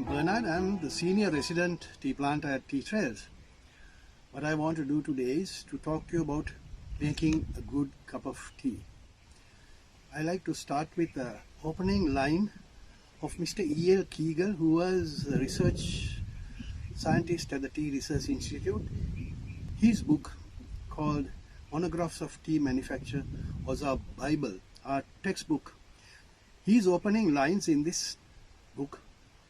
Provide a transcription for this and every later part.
Bernard. I'm the senior resident tea planter at Tea Trails. What I want to do today is to talk to you about making a good cup of tea. I like to start with the opening line of Mr. E.L. Kegel, who was a research scientist at the Tea Research Institute. His book called Monographs of Tea Manufacture was our Bible, our textbook. His opening lines in this book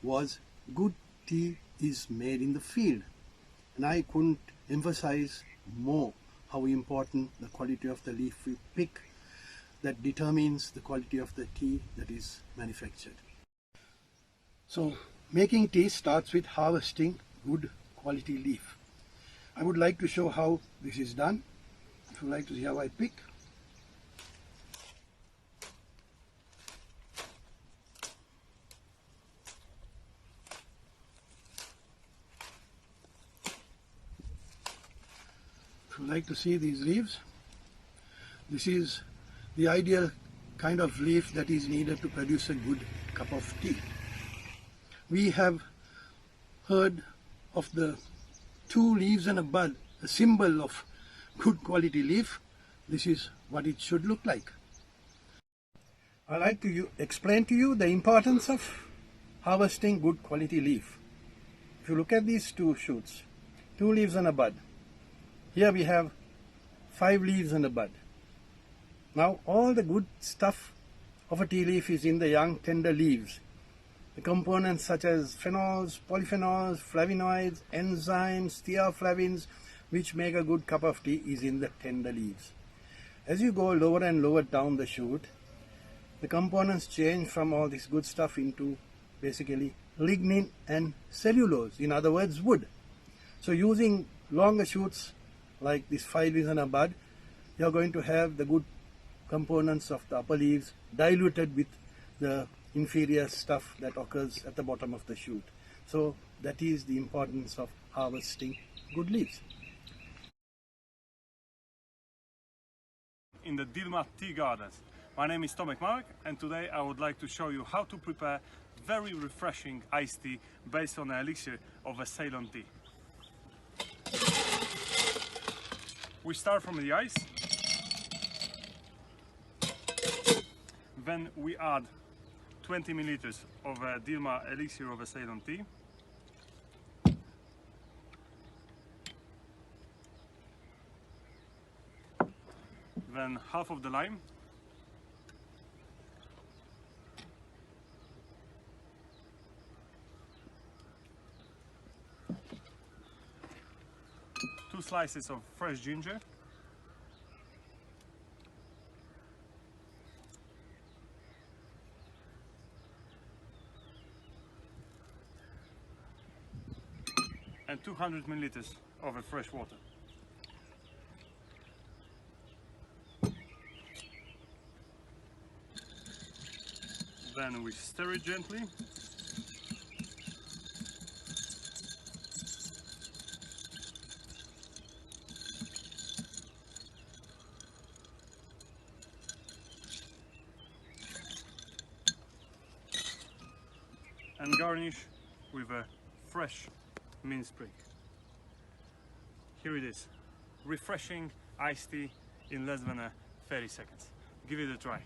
was, "Good tea is made in the field." And I couldn't emphasize more how important the quality of the leaf we pick that determines the quality of the tea that is manufactured. So making tea starts with harvesting good quality leaf. I would like to show how this is done. If you like to see how I pick. If you like to see these leaves, this is the ideal kind of leaf that is needed to produce a good cup of tea. We have heard of the 2 leaves and a bud, a symbol of good quality leaf. This is what it should look like. I like to explain to you the importance of harvesting good quality leaf. If you look at these 2 shoots, 2 leaves and a bud. Here we have 5 leaves and a bud. Now all the good stuff of a tea leaf is in the young tender leaves. The components such as phenols, polyphenols, flavonoids, enzymes, theaflavins, which make a good cup of tea, is in the tender leaves. As you go lower and lower down the shoot, the components change from all this good stuff into basically lignin and cellulose, in other words wood. So using longer shoots like this 5 leaves and a bud, you are going to have the good components of the upper leaves diluted with the inferior stuff that occurs at the bottom of the shoot. So that is the importance of harvesting good leaves. In the Dilma Tea Gardens. My name is Tomek Marek, and today I would like to show you how to prepare very refreshing iced tea based on the elixir of a Ceylon tea. We start from the ice, then we add 20 milliliters of a Dilma elixir of a Ceylon tea. Then half of the lime. Two slices of fresh ginger. And 200 milliliters of fresh water. Then we stir it gently. And garnish with a fresh mint sprig. Here it is, refreshing iced tea in less than 30 seconds. Give it a try.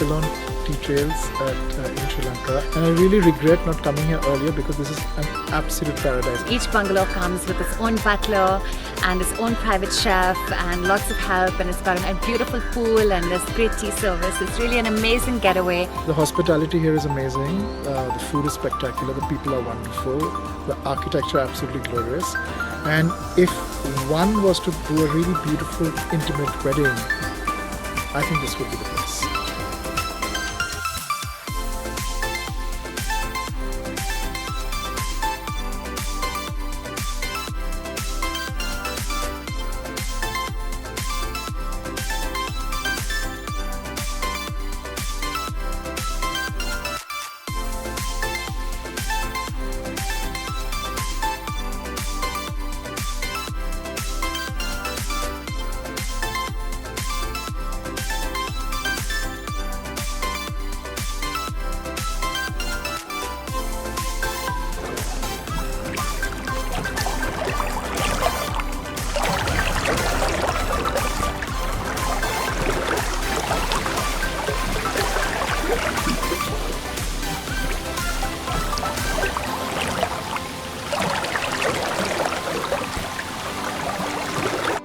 Ceylon Tea Trails in Sri Lanka, and I really regret not coming here earlier because this is an absolute paradise. Each bungalow comes with its own butler and its own private chef and lots of help, and it's got a beautiful pool and there's great tea service. It's really an amazing getaway. The hospitality here is amazing, the food is spectacular, the people are wonderful, the architecture absolutely glorious, and if one was to do a really beautiful intimate wedding, I think this would be the place.